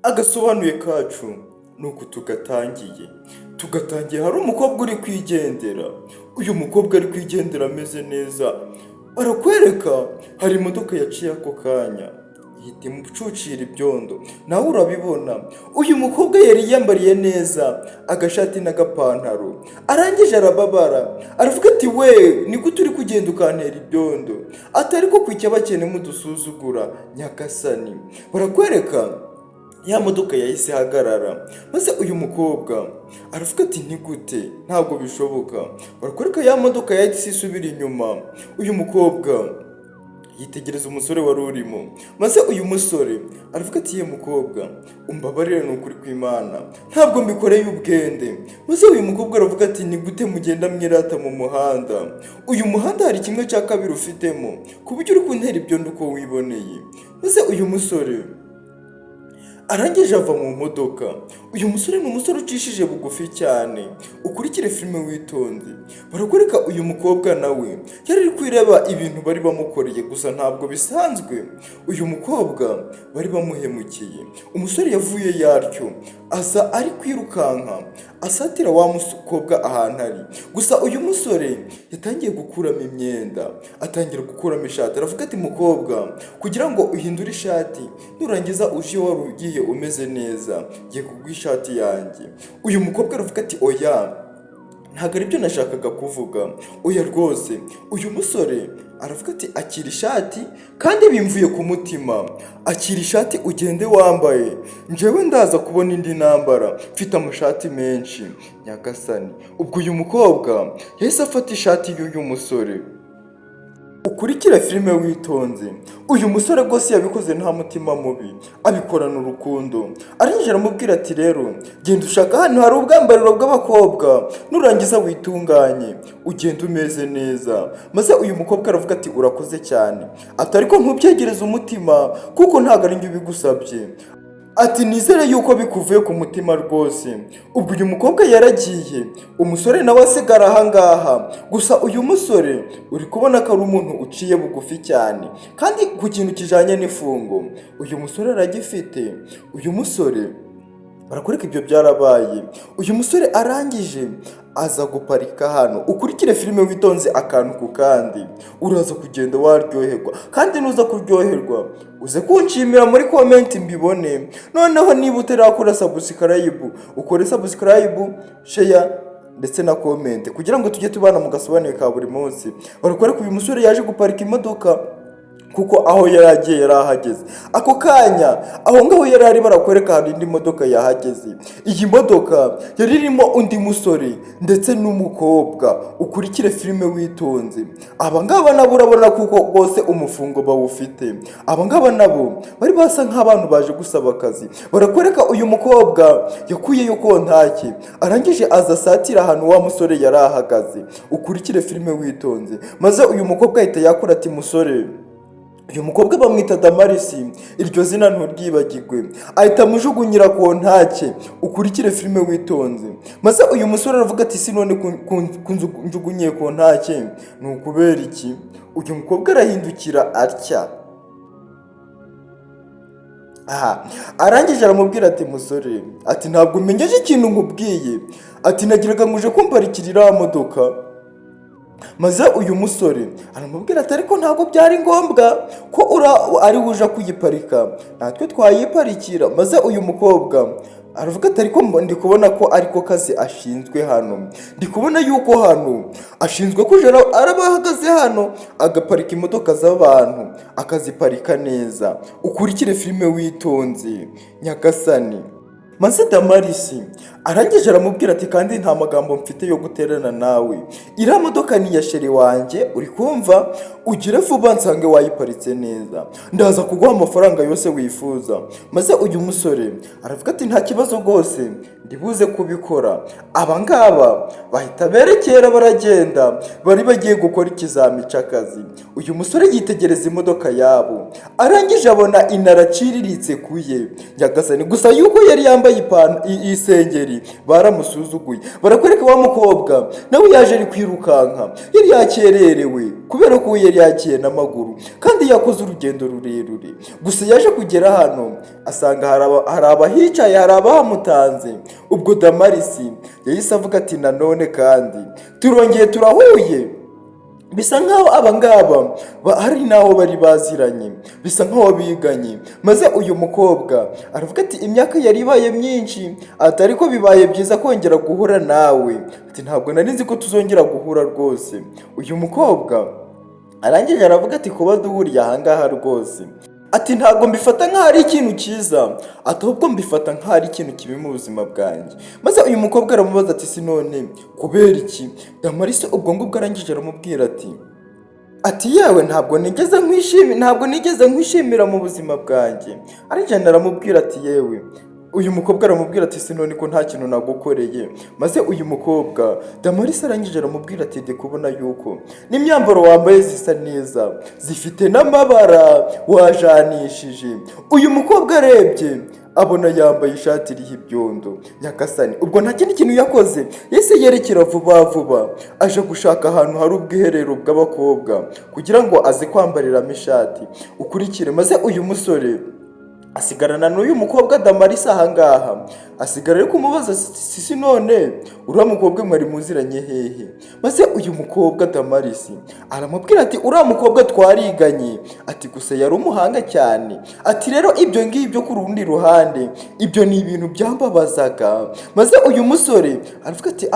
Agasobanuye kacu ni uku tugatangiye hari umukobwa uri kwigendera. Uyu mukobwa ari kwigendera ameze neza, barakwereka hari imodoka yaciye ako kanya ihita imucucira ibyondo. Nawe urabibona, uyu mukobwa yari yiyambariye neza agashati n'agapantaro, arangije arababara aravuga ati we ni gute uri kugenda ukantera ibyondo, atari ko kwicya bakene mudusuzugura nyagasani. Barakwereka ya modoka yahise ihagarara, maze uyu mukobwa aravuga ati ni gute, ntabwo bishoboka. Barakwereka ya modoka yahise isubira inyuma. Uyu mukobwa yitegereza umusore wari urimo, maze uyu musore aravuga ati ye mukobwa umbabarire ni ukuri kw'Imana, ntabwo mbikoreye ubwende. Maze uyu mukobwa aravuga ati ni gute mugenda mwirata mu muhanda, uyu muhanda hari 1/2 ufitemo ku buryo uri kuntera ibyondo uko wiboneye. Maze uyu musore arangije ava mu modoka. Uyu musore ni umusore ucishije bugufi cyane, ukurikire filime witonze. Barakwereka uyu mukobwa nawe yari ari kwireba ibintu bari bamukoreye, gusa ntabwo bisanzwe. Uyu mukobwa bari bamuhemukiye. Umusore yavuye yatyo aza ari kwirukanka asatira wa mukobwa ahantu ari, gusa uyu musore yatangiye gukuramo imyenda, atangira gukuramo ishati. Aravuga ati mukobwa, kugira ngo uhindure ishati nurangiza uje wari ugiye umeze neza, ngiye kuguha ishati yanjye. Uyu mukobwa aravuga ati oya, ntabwo aribyo nashakaga kuvuga, oya rwose. Uyu musore aravuga ati akira ishati kandi bimvuye ku mutima, akira ishati ugende wambaye, njyewe ndaza kubona indi nambara, mfite amashati menshi nyagasani. Ubwo uyu mukobwa yahise afata ishati y'uyu musore. Ukurikira filime witonze. Uyu musore rwose yabikoze nta mutima mubi, abikorana urukundo. Arangije aramubwira ati rero genda ushaka hano hari ubwambariro bw'abakobwa, nurangiza witunganye ugenda umeze neza. Maze uyu mukobwa aravuga ati urakoze cyane, ati ariko ntubyegereze umutima kuko ntabwo ari njye ubigusabye, ati nizere yuko bikuvuye ku mutima rwose. Ubwo uyu mukobwa yaragiye, umusore nawe asigara ahangaha. Gusa uyu musore uri kubona ko ari umuntu uciye bugufi cyane, kandi ku kintu kijanye n'ifungo uyu musore aragifite. Uyu musore barakwereka ibyo byarabaye. Uyu musore arangije aza guparika hano. Ukurikire filime witonze akantu ku kandi, uraza kugenda waryoherwa, kandi nuza kuryoherwa uze kunshimira muri comment mbibone. Noneho niba utarakora subscribe, ukore subscribe, share ndetse na comment kugira ngo tujye tubana mu gasobanuye ka buri munsi. Barakwereka uyu musore yaje guparika imodoka kuko aho yaragiye yarahageze. Ako kanya aho ngaho yarari barakwereka hari indi modoka yahageze. Iyi modoka yari irimo undi musore ndetse n'umukobwa. Ukurikire filime witonze. Aba ngaba nabo urabona kuko bose umufungo bawufite. Aba ngaba nabo bari basa nk'abantu baje gusaba akazi. Barakwereka uyu mukobwa yakuyeyo kontaki, arangije aza satira ahantu wa musore yarahagaze. Ukurikire filime witonze. Maze uyu mukobwa ahita yakora ati musore, uyu mukobwa bamwita Damarisi, iryo zina nturyibagirwe, ahita amujugunyira kontake. Ukurikire filime witonze. Maze uyu musore aravuga ati si none kunjugunyiye kontake ni ukubera iki? Uyu mukobwa arahindukira atya. Arangije aramubwira ati musore, ati ntabwo umenyeje ikintu nkubwiye, ati nagiraga nguje kumparikira iriya modoka. Maze uyu musore aramubwira ati ariko ntabwo byari ngombwa ko ari uja kuyiparika, natwe twayiparikira. Maze uyu mukobwa aravuga ati ariko ndi kubona ko ariko kazi ashinzwe hano, ndi kubona yuko hano ashinzwe kujera arabahagaze hano agaparika imodoka z'abantu akaziparika neza. Ukurikire filime witonze nyagasani. Maze Damarisi arangije aramubwira ati kandi nta magambo mfite yo guterana nawe, iriya modoka ni iya sheri wanjye, uri kumva? Ugire vuba nsange wayiparitse neza, ndaza kuguha amafaranga yose wifuza. Maze uyu musore aravuga ati nta kibazo rwose ndibuze kubikora. Aba ngaba bahita berekera baragenda, bari bagiye gukora ikizami cy'akazi. Uyu musore yitegereza imodoka yabo, arangije abona inaraciriritse kuye nyagasani. Gusa yuko yari yambaye yambaye isengeri baramusuzuguye. Barakwereka wa mukobwa nawe yaje ari kwirukanka, yari yakererewe kubera ko yari yagiye n'amaguru kandi yakoze urugendo rurerure. Gusa yaje kugera hano asanga hari abahicaye, hari abahamutanze. Ubwo Damarisi yahise avuga ati nanone kandi turongeye turahuye. Bisa nkaho abangaba hari naho bari baziranye, bisa nkaho biganye. Maze uyu mukobwa aravuga ati imyaka yari ibaye myinshi, atari ko bibaye byiza kongera guhura nawe. Ati ntabwo nari nzi ko tuzongera guhura rwose. Uyu mukobwa arangije aravuga ati kuba duhuriye ahangaha rwose, ati ntabwo mbifata nk'aho ari ikintu cyiza, ahubwo mbifata nk'aho ari ikintu kibi mu buzima bwanjye. Maze uyu mukobwa aramubaza ati si none kubera iki? Damarisi ubwo ngubwo arangije aramubwira ati yewe ntabwo nigeze nkwishimira mu buzima bwanjye. Aragenda aramubwira ati yewe. Uyu mukobwa aramubwira ati si none ko nta kintu nagukoreye. Maze uyu mukobwa Damarisi arangije aramubwira ati ndi kubona yuko n'imyambaro wambaye zisa neza, zifite n'amabara wajanishije. Uyu mukobwa arebye abona yambaye ishati iriho ibyondo. Nyagasani ubwo nta kindi kintu yakoze, yahise yerekera vuba aje gushaka ahantu hari ubwiherero bw'abakobwa kugira ngo aze kwambariramo ishati. Ukurikire. Maze uyu musore asigarana n'uyu mukobwa Damarisi ahangaha, asigara ari kumubaza si none uriya mukobwa mwari muziranye hehe? Maze uyu mukobwa Damarisi aramubwira ati uriya mukobwa twariganye, ati gusa yari umuhanga cyane, ati rero ibyo ngibyo ku rundi ruhande ibyo ni ibintu byambabazaga. Maze uyu musore aravuga ati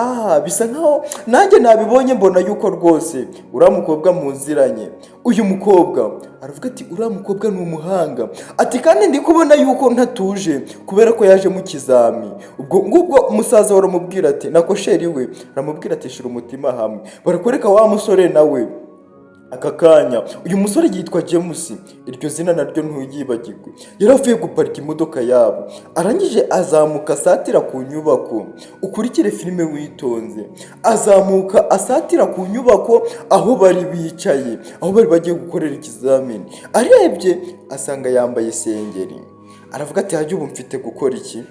bisa nkaho nanjye nabibonye mbona yuko rwose uriya mukobwa muziranye. Uyu mukobwa aravuga ati uriya mukobwa ni umuhanga, ati kandi ndi kubona yuko ntatuje kubera ko yaje mu kizami. Ubwo ngubwo umusaza aramubwira ati nako sheri we aramubwira ati shira umutima hamwe. Barakwereka wa musore nawe aka kanya. Uyu musore yitwa James, iryo zina naryo ntuyibagirwe. Yari avuye guparika imodoka yabo, arangije azamuka asatira ku nyubako. Ukurikire filime witonze. Azamuka asatira ku nyubako aho bari bicaye, aho bari bagiye gukorera ikizamini. Arebye asanga yambaye isengeri. Aravuga ati hajye ubu mfite gukora iki?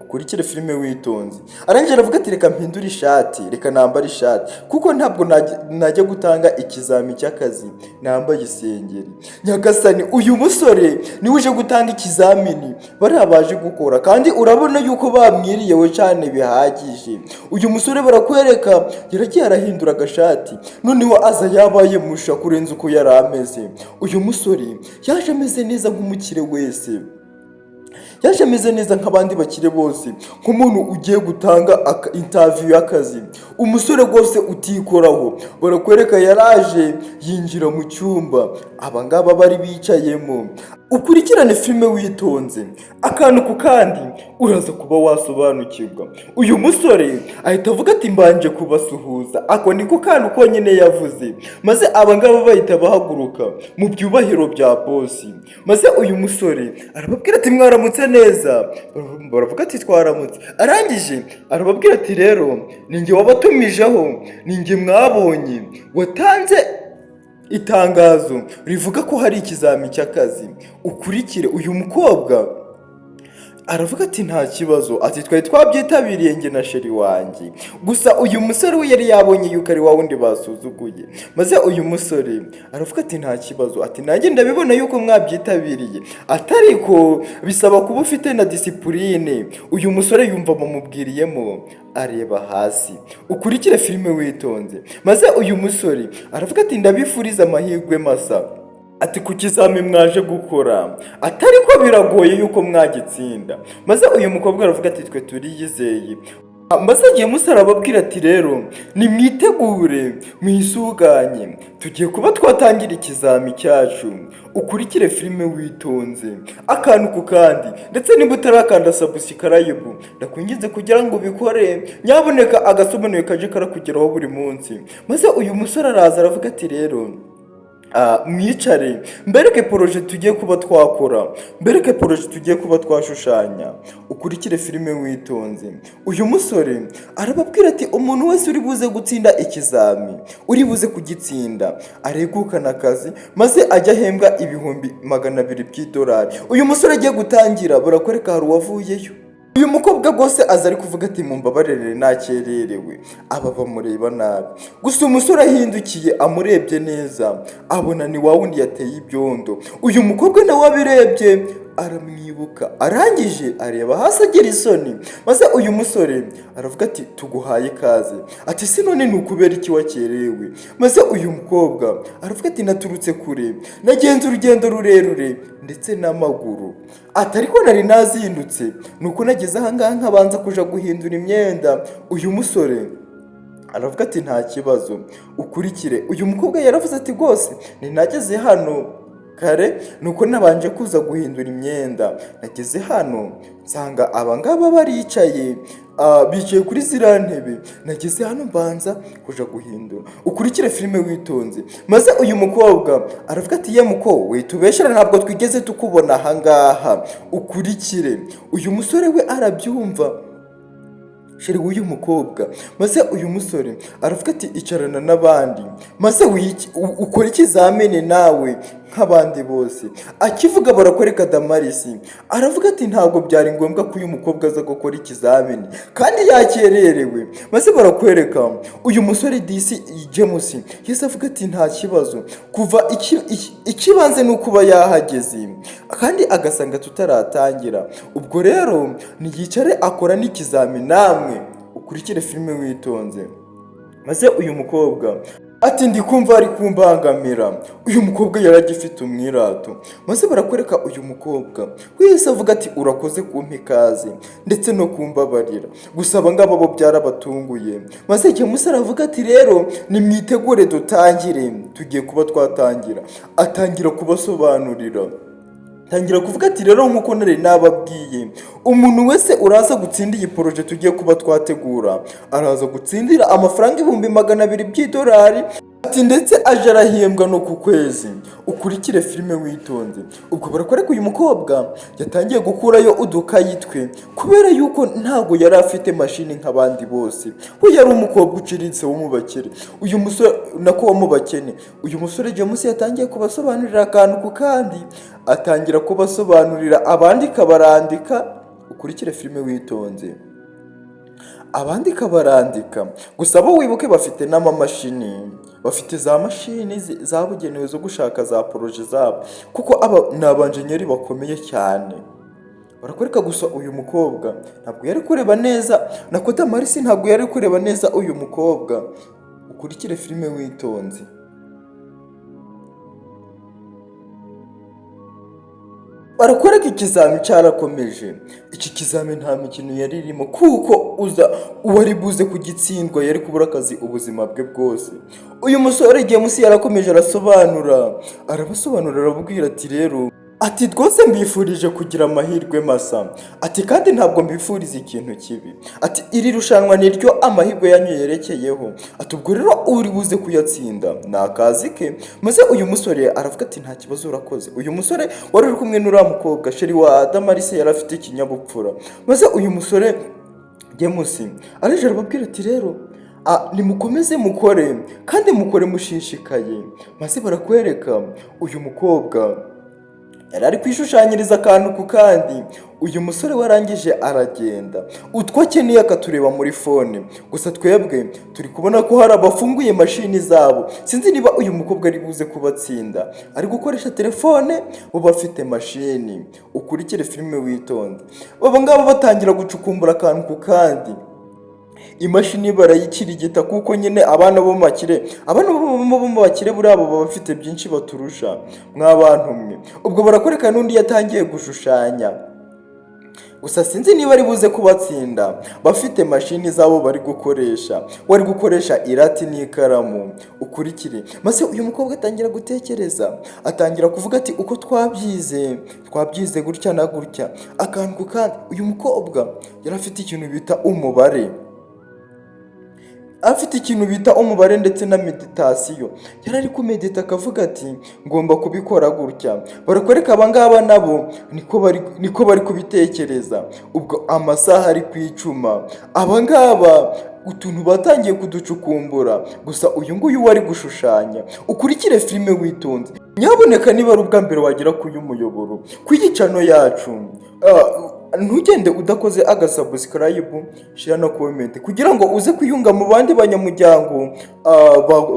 Ukurikire filime witonze. Arangije aravuga ati reka mpindure ishati, reka nambare ishati kuko ntabwo najya gutanga ikizami cy'akazi nambaye isengeri. Nyagasani uyu musore niwe uje gutanga ikizamini bari abaje gukora, kandi urabona yuko bamwiriyewe cyane bihagije. Uyu musore barakwereka yaragiye arahindura agashati, noneho aza yabaye musha kurenza uko yari ameze. Uyu musore yaje ameze neza nk'umukire wese, yaje ameze neza nk'abandi bakire bose, nk'umuntu ugiye gutanga interview y'akazi. Umusore rwose utikoraho. Barakwereka yaraje yinjira mu cyumba abangaba bari bicayemo. Ukurikirane filime witonze, akantu ku kandi uraza kuba wasobanukirwa. Uyu musore ahita avuga ati mbanje kubasuhuza, ako niko kantu konyine yavuze. Maze abangaba bahita bahaguruka mu byubahiro bya bosi. Maze uyu musore arababwira ati mwaramutse neza. Baravuga ati twaramutse. Arangije arababwira ati rero ninjye wabatumijeho, ninjye mwabonye watanze itangazo rivuga ko hari ikizami cy'akazi. Ukurikire. Uyu mukobwa aravuga ati nta kibazo, ati twari twabyitabiriye njye na sheri wanjye. Gusa uyu musore we yari yabonye yuko ari wa wundi basuzuguye. Maze uyu musore aravuga ati nta kibazo, ati nanjye ndabibona yuko mwabyitabiriye, atariko bisaba kuba ufite na disipurine. Uyu musore yumva bamubwiriyemo areba hasi. Ukurikire filime witonze. Maze uyu musore aravuga ati ndabifuriza amahirwe masa, ati ku kizami mwaje gukora atari ko biragoye yuko mwagitsinda. Maze uyu mukobwa aravuga ati twe turiyizeye. Maze agiye musara ababwira ati rero nimwitegure mwisuganye, tugiye kuba twatangira ikizami cyacu. Ukurikire filime witonze, akantu ku kandi. Ndetse niba utarakanda subscribe ndakwinginze kugira ngo ubikore, nyaboneka agasobanuye kaje karakugeraho buri munsi. Maze uyu musore araza aravuga ati rero mwicare mbereke poroje tugiye kuba twakora, mbereke poroje tugiye kuba twashushanya. Ukurikire filime witonze. Uyu musore arababwira ati umuntu wese uri buze gutsinda ikizami, uri buze kugitsinda aregukana akazi, maze ajya ahembwa $200 by'idolari. Uyu musore agiye gutangira barakwereka hari uwavuyeyo. uyu mukobwa rwose aza ari kuvuga ati mumbabarire nakererewe, aba bamureba nabi. Gusa umusore ahindukiye amurebye neza abona ni wa wundi yateye ibyondo. Uyu mukobwa nawe abirebye aramwibuka, arangije areba hasi agira isoni, maze uyu musore aravuga ati tuguhaye ikaze. Ati si none ni ukubera iki wakerewe? Maze uyu mukobwa aravuga ati naturutse kure, nagenze urugendo rurerure ndetse n'amaguru. Ati ariko nari nazindutse nuko nageze ahangaha nkabanza kuja guhindura imyenda. Uyu musore aravuga ati nta kibazo ukurikire. Uyu mukobwa yaravuze ati rwose ni nageze hano kare nuko nabanje kuza guhindura imyenda, nageze hano nsanga abangaba baricaye bicaye kuri ziriya ntebe, nageze hano mbanza kuja guhindura, ukurikire filime witonze. Maze uyu mukobwa aravuga ati ye muko we tubeshera ntabwo twigeze tukubona ahangaha, ukurikire. Uyu musore we arabyumva sheri w'uyu mukobwa, maze uyu musore aravuga ati icarana n'abandi maze ukora ikizamini nawe nk'abandi bose. Akivuga barakwereka Damarisi aravuga ati ntabwo byari ngombwa ko uyu mukobwa aza gukora ikizamini kandi yakererewe. Maze barakwereka uyu musore disi James yese avuga ati nta kibazo, kuva ikibanze ni ukuba yahageze kandi agasanga tutaratangira. Ubwo rero niyicare akora n'ikizamini, namwe ukurikire filime witonze. Maze uyu mukobwa ati ndikumva ari kumbangamira. Uyu mukobwa yaragifite umwirato, maze barakwereka uyu mukobwa wese avuga ati urakoze kumpa ikaze ndetse no kumbabarira. Gusa abangaba bo byarabatunguye. Maze James aravuga ati rero nimwitegure dutangire, tugiye kuba twatangira. Atangira kubasobanurira, tangira kuvuga ati rero nkuko nari nababwiye, umuntu wese uraza gutsinda iyi poroje tugiye kuba twategura araza gutsindira amafaranga 200 by'idolari. Ati ndetse aje arahembwa no ku kwezi. Ukurikire filime witonze. Ubwo barakwereka uyu mukobwa yatangiye gukurayo udukayi twe kubera yuko ntago yari afite mashini nk'abandi bose, we yari umukobwa uciritse wo mu bakire. Uyu musore nako wo mu bakene. Uyu musore James yatangiye kubasobanurira akantu ku kandi, atangira kubasobanurira abandi kabarandika. Ukurikire filime witonze. Abandi kabarandika gusa bo wibuke bafite n'amamashini, bafite za mashini zabugenewe zo gushaka za poroje zabo, kuko aba ni abanjenyeri bakomeye cyane. Barakwereka gusa uyu mukobwa ntabwo yari kureba neza, nako Damarisi ntabwo yari kureba neza uyu mukobwa. Ukurikire filime witonze. Barakwereka ikizami cyarakomeje. Iki kizami nta mikino yari irimo kuko uwari buze kugitsindwa yari kubura akazi ubuzima bwe bwose. Uyu musore James yarakomeje arabasobanurira arababwira ati rero ati rwose mbifurije kugira amahirwe masa, ati kandi ntabwo mbifuriza ikintu kibi, ati iri rushanwa niryo amahirwe yanyu yerekeyeho, ati ubwo rero uri buze kuyatsinda ni akazi ke. Maze uyu musore aravuga ati nta kibazo urakoze. Uyu musore wari uri kumwe n'uriya mukobwa sheri wa Damarisi yari afite ikinyabupfura. Maze uyu musore James araje arababwira ati rero nimukomeze mukore kandi mukore mushishikaye. Maze barakwereka uyu mukobwa yari ari kwishushanyiriza akantu ku kandi. Uyu musore warangije aragenda, utwo akeneye akatureba muri fone. Gusa twebwe turi kubona ko hari abafunguye mashini zabo. Sinzi niba uyu mukobwa ari buze kubatsinda, ari gukoresha telefone bo bafite mashini. Ukurikire filime witonde. Baba ngabo batangira gucukumbura akantu ku kandi. Imashini barayikirigita kuko nyine abana bo mu bakire buri abo baba bafite byinshi baturusha mw'abantu mwe. Ubwo barakwereka n'undi yatangiye gushushanya, gusa sinzi niba ari buze kubatsinda. Bafite mashini zabo bari gukoresha irati n'ikaramu. Ukurikire. Maze uyu mukobwa atangira gutekereza, atangira kuvuga ati uko twabyize gutya na gutya akantu ku kandi. Uyu mukobwa yari afite ikintu bita umubare ndetse na meditasiyo. Yari ari kumedita akavuga ati ngomba kubikora gutya. Barakwereka abangaba nabo niko bari kubitekereza. Ubwo amasaha ari kwicuma, abangaba utuntu batangiye kuducukumbura. Gusa uyu nguyu wari gushushanya. Ukurikire filime witonze. Nyaboneka niba ari ubwa mbere wagera ku y'umuyoboro kw'igicano yacu, ntugende udakoze agasubscribe, share na comment kugira ngo uze kwiyunga mu bandi banyamuryango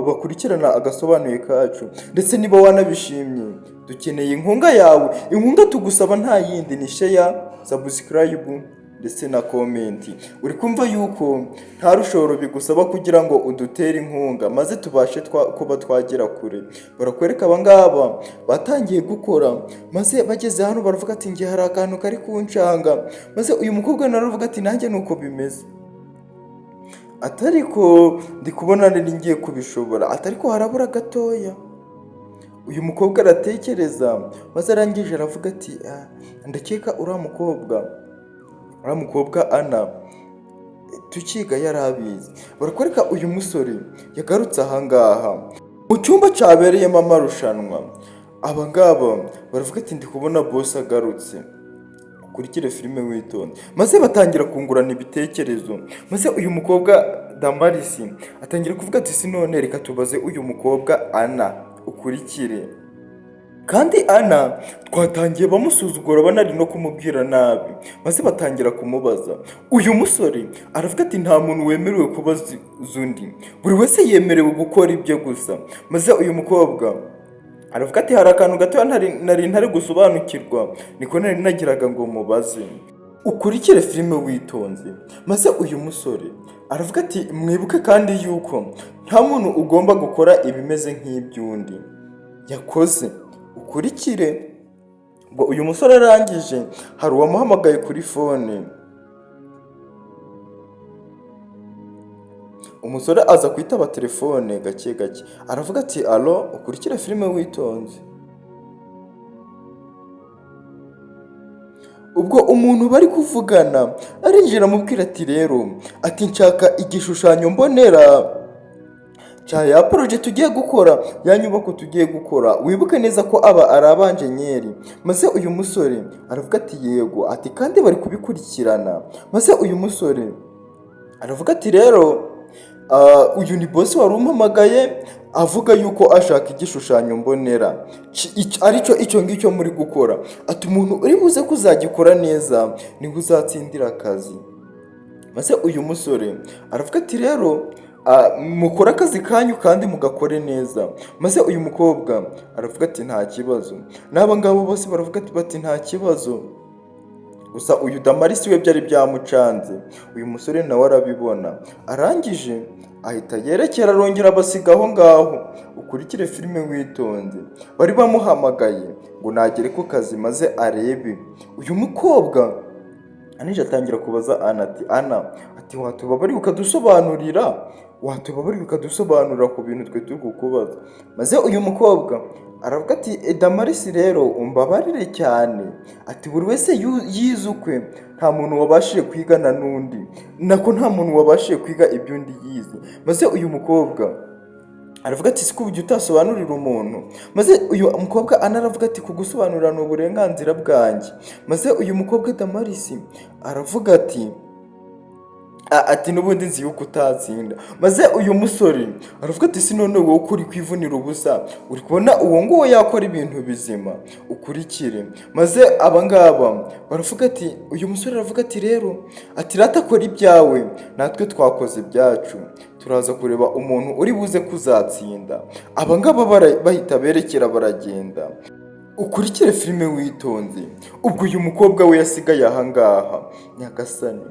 bakurikirana agasobanuye kacu. Ndetse niba wanabishimye, dukeneye inkunga yawe. Inkunga tugusaba nta yindi ni share, subscribe ndetse na komenti. Uri kumva yuko nta rushoro bigusaba kugira ngo udutere inkunga maze tubashe kuba twagera kure. Barakwereka abangaba batangiye gukora, maze bageze hano baravuga ati ngiye hari akantu kari kuncanga, maze uyu mukobwa naravuga ati nanjye nuko bimeze, atariko ndi kubona nari ngiye kubishobora, atariko harabura gatoya. Uyu mukobwa aratekereza, maze arangije aravuga ati ndakeka uriya mukobwa Ana tukiga yarabizi. Barakwereka uyu musore yagarutse ahangaha mu cyumba cyabereyemo amarushanwa. Abangaba baravuga ati ndi kubona boss agarutse, ukurikire filime witonde. Maze batangira kungurana ibitekerezo, maze uyu mukobwa Damaris atangira kuvuga ati sinone reka tubaze uyu mukobwa Ana ukurikire. Kandi Ana twatangiye bamusuzugura banari no kumubwira nabi, maze batangira kumubaza. Uyu musore aravuga ati nta muntu wemerewe kubaza undi, buri wese yemerewe gukora ibyo gusa. Maze uyu mukobwa aravuga ati hari akantu gato nari ntari gusobanukirwa, niko nari nagiraga ngo mubaze, ukurikire filime witonze. Maze uyu musore aravuga ati mwibuke kandi yuko nta muntu ugomba gukora ibimeze nk'iby'undi yakoze, ukurikire. Ngo uyu musore arangije hari uwamuhamagaye kuri fone. Umusore aza kwitaba telefone gake gake, aravuga ati alo, ukurikire filime witonze. Ubwo umuntu bari kuvugana arinjira amubwira ati rero ati nshaka igishushanyo mbonera cya ya project tugiye gukora, ya nyubako tugiye gukora, wibuke neza ko aba ari abanjenyeri. Maze uyu musore aravuga ati yego, ati kandi bari kubikurikirana. Maze uyu musore aravuga ati rero uyu ni boss wari umpamagaye avuga yuko ashaka igishushanyo mbonera aricyo icyo ngicyo muri gukora, ati umuntu uri buze kuzagikora neza niwe uzatsindira akazi. Maze uyu musore aravuga ati rero mukora akazi kanyu kandi mugakore neza. Maze uyu mukobwa aravuga ati nta kibazo. N'aba ngabo bose baravuga ati nta kibazo. Gusa uyu Damaris we byari byamucanze. Uyu musore nawe arabibona, arangije ahita yerekera arongera basiga aho ngaho, ukurikire filime witonze. Bari bamuhamagaye ngo nagere ku kazi maze arebe. Uyu mukobwa anije atangira kubaza Ana ati Ana, ati watubabarira ukadusobanurira ku bintu twe turi kukubaza. Maze uyu mukobwa aravuga ati Damaris rero umbabarire cyane, ati buri wese yizukwe, nta muntu wabashije kwigana n'undi, nako nta muntu wabashije kwiga ibyo undi yize. Maze uyu mukobwa aravuga ati siko ujya utasobanurira umuntu. Maze uyu mukobwa Ana aravuga ati kugusobanurira ni uburenganzira bwanjye. Maze uyu mukobwa Damaris aravuga ati n'ubundi nzi yuko utatsinda. Maze uyu musore aravuga ati sinone wowe ukuri kwivunira ubusa, uri kubona uwo nguwo yakora ibintu bizima, ukurikire. Maze abangaba baravuga ati uyu musore aravuga ati rero ati ratakora ibyawe natwe twakoze ibyacu, turaza kureba umuntu uri buze kuzatsinda. Abangaba bahita berekera baragenda, ukurikire filime witonze. Ubwo uyu mukobwa we yasigaye ahangaha. Nyagasani,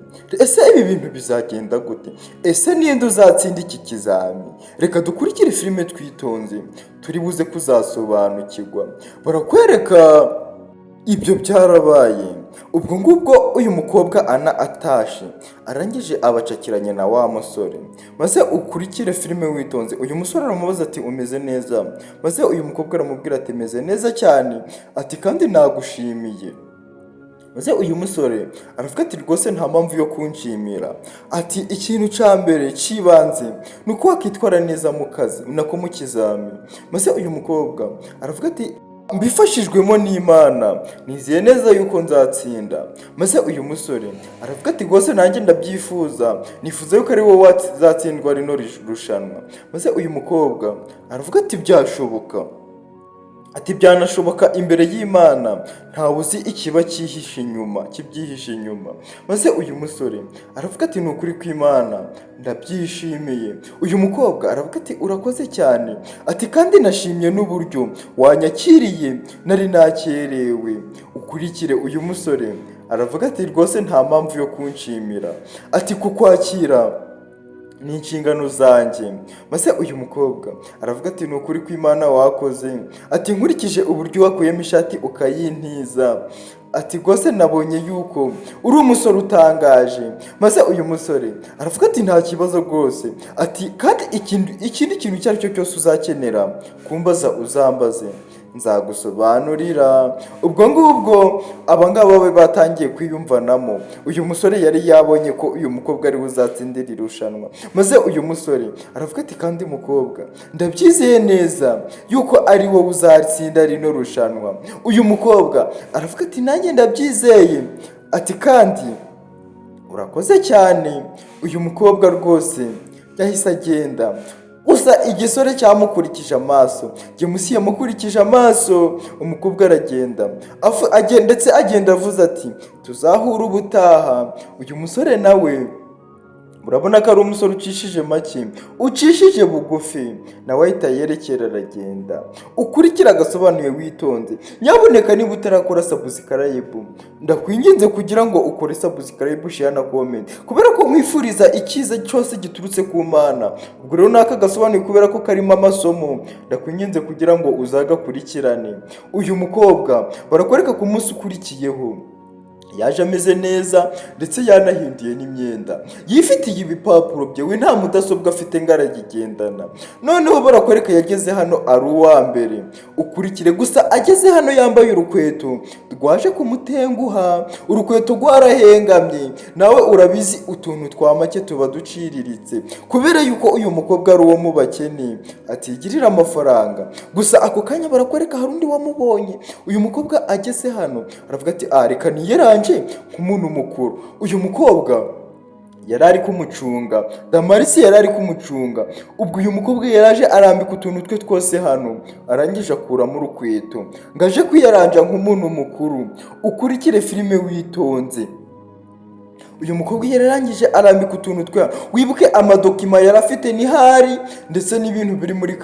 ese ibi bintu bizagenda gute? Ese ninde uzatsinda iki kizami? Reka dukurikire filime twitonze, turi buze kuzasobanukirwa. Barakwereka ibyo byarabaye. Ubwo ngubwo uyu mukobwa Ana atashe, arangije abacakiranye na wa musore. Maze ukurikire filime witonze. Uyu musore aramubaza ati umeze neza? Maze uyu mukobwa aramubwira ati meze neza cyane, ati kandi nagushimiye. Maze uyu musore aravuga ati rwose nta mpamvu yo kunshimira, ati ikintu cya mbere cy'ibanze ni uko wakitwara neza mu kazi nako mu kizami. Maze uyu mukobwa aravuga ati mbifashijwemo n'Imana nizeye neza yuko nzatsinda. Maze uyu musore aravuga ati rwose nanjye ndabyifuza, nifuza yuko ari wowe wazatsindwa rino rushanwa. Maze uyu mukobwa aravuga ati byashoboka, ati byanashoboka imbere y'Imana ntawe uzi ikiba kibyihishe inyuma. Maze uyu musore aravuga ati ni ukuri kw'Imana ndabyishimiye. Uyu mukobwa aravuga ati urakoze cyane, ati kandi nashimye n'uburyo wanyakiriye nari nakerewe. Ukurikire uyu musore aravuga ati rwose nta mpamvu yo kunshimira, ati kukwakira ni inshingano zanjye. Maze uyu mukobwa aravuga ati ni ukuri kw'Imana wakoze, ati nkurikije uburyo wakuyemo ishati ukayintiza, ati rwose nabonye yuko uri umusore utangaje. Maze uyu musore aravuga ati nta kibazo rwose, ati kandi ikindi kintu icyo ari cyo cyose uzakenera kumbaza uzambaze nzagusobanurira. Ubwo ngubwo abangaba be batangiye kwiyumvanamo. Uyu musore yari yabonye ko uyu mukobwa ari uzatsindira irushanwa. Maze uyu musore aravuga ati kandi mukobwa ndabyizeye neza yuko ari wowe uzatsinda rino rushanwa. Uyu mukobwa aravuga ati nanjye ndabyizeye, ati kandi urakoze cyane. Uyu mukobwa rwose yahise agenda. Gusa igisore cyamukurikije amaso, James yamukurikije amaso. Umukobwa aragenda ndetse agenda avuze ati tuzahura ubutaha. Uyu musore nawe urabona ko ari umusore ucishije make, ucishije bugufi, nawe ahita yerekera aragenda. Ukurikira agasobanuye witonze. Nyabuneka niba utarakora subscribe ndakwinginze kugira ngo ukore subscribe, share na comment, kubera ko nkwifuriza icyiza cyose giturutse ku Mana. Ubwo rero naka gasobanuye kubera ko karimo amasomo, ndakwinginze kugira ngo uzagakurikirane. Uyu mukobwa barakwereka ku munsi ukurikiyeho yaje ameze neza ndetse yanahinduye n'imyenda, yifitiye ibipapuro byewe, nta mudasobwa afite ngo aragigendana. Noneho barakwereka yageze hano ari uwa mbere. Ukurikire gusa ageze hano yambaye urukweto rwaje kumutenguha, urukweto rwarahengamye. Nawe urabizi utuntu twa make tuba duciriritse, kubera yuko uyu mukobwa ari uwo mu bakene atigirira amafaranga. Gusa ako kanya barakwereka hari undi wamubonye. Uyu mukobwa ageze hano aravuga ati reka niyeranje nk'umuntu mukuru. Uyu mukobwa yari ari kumucunga, Damarisi yari ari kumucunga. Ubwo uyu mukobwa yaraje arambika utuntu twe twose hano, arangije akuramo urukweto ngo aje kwiyaranja nk'umuntu mukuru. Ukurikire filime witonze. Uyu mukobwa yararangije arambika utuntu twe, wibuke amadokima yari afite nihari, ndetse n'ibintu biri muri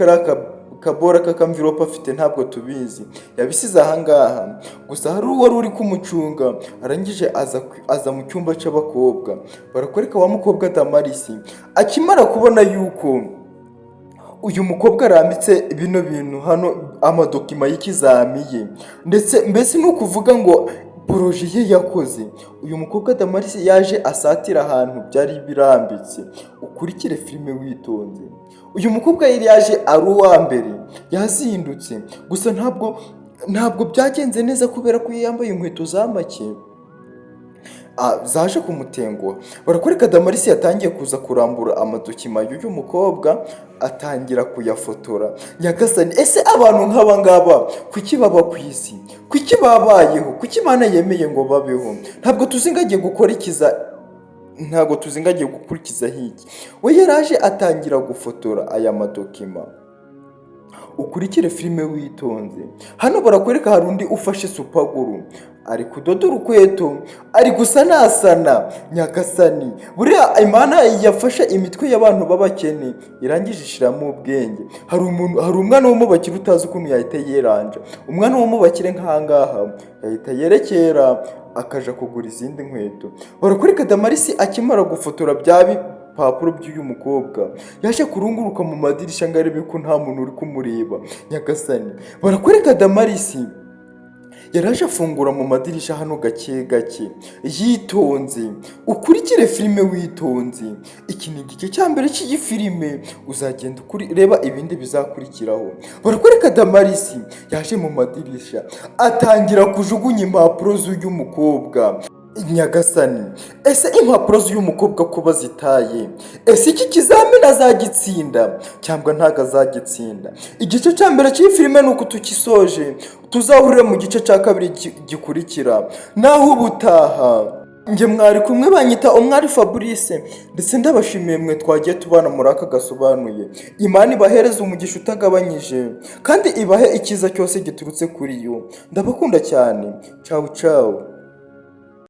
kabora k'akamvirope afite ntabwo tubizi, yabisize ahangaha. Gusa hari uwari uri kumucunga, arangije aza mu cyumba cy'abakobwa. Barakwereka wa mukobwa Damarisi akimara kubona yuko uyu mukobwa arambitse bino bintu hano, amadokima y'ikizamiye, ndetse mbese ni ukuvuga ngo poroje ye yakoze. Uyu mukobwa Damarisi yaje asatira ahantu byari birambitse. Ukurikire filime witonze. Uyu mukobwa yari yaje ari uwa mbere, yazindutse. Gusa ntabwo byagenze neza kubera ko yambaye inkweto za make zaje kumutenguha. Barakwereka Damarisi yatangiye kuza kurambura amadokima y'uyu mukobwa, atangira kuyafotora. Nyagasani, ese abantu nk'aba ngaba kuki baba ku isi? Kuki babayeho? Kuki Imana yemeye ngo babeho? Ntabwo tuzingagiye gukurikiza hiki. We yaraje atangira gufotora aya madokima. Ukurikire filime witonze. Hano barakwereka hari undi ufashe supaguru, ari kudoda urukweto, ari gusanasana. Nyagasani, buriya Imana yafashe imitwe y'abantu b'abakene irangije ishiramo ubwenge. Hari umwana w'umubakire utazi ukuntu yahita yeranja. Umwana w'umubakire nk'ahangaha yahita yerekera akaja kugura izindi nkweto. Barakwereka Damarisi akimara gufotora bya bipapuro by'uyu mukobwa, yaje kurunguruka mu madirishya ngo arebe ko nta muntu uri kumureba. Nyagasani, barakwereka Damarisi yaraje afungura mu madirishya hano gake gake yitonze. Ukurikire filime witonze. Iki ni igice cya mbere cy'iyi filime, uzagenda reba ibindi bizakurikiraho. Barakwereka Damarisi yaje mu madirishya atangira kujugunya impapuro z'uyu mukobwa. Nyagasani, ese impapuro z'uyu mukobwa ko bazitaye, ese iki kizamini azagitsinda cyangwa ntago azagitsinda? Igice cya mbere cy'iyi filime nuko tukisoje, tuzahurira mu gice cya kabiri gikurikira. Naho ubutaha. Njye mwari kumwe banyita umwari Fabrice, ndetse ndabashimiye mwe twagiye tubana muri aka gasobanuye. Imana ibahereze umugisha utagabanyije kandi ibahe icyiza cyose giturutse kuri yo. Ndabakunda cyane. Ciao ciao.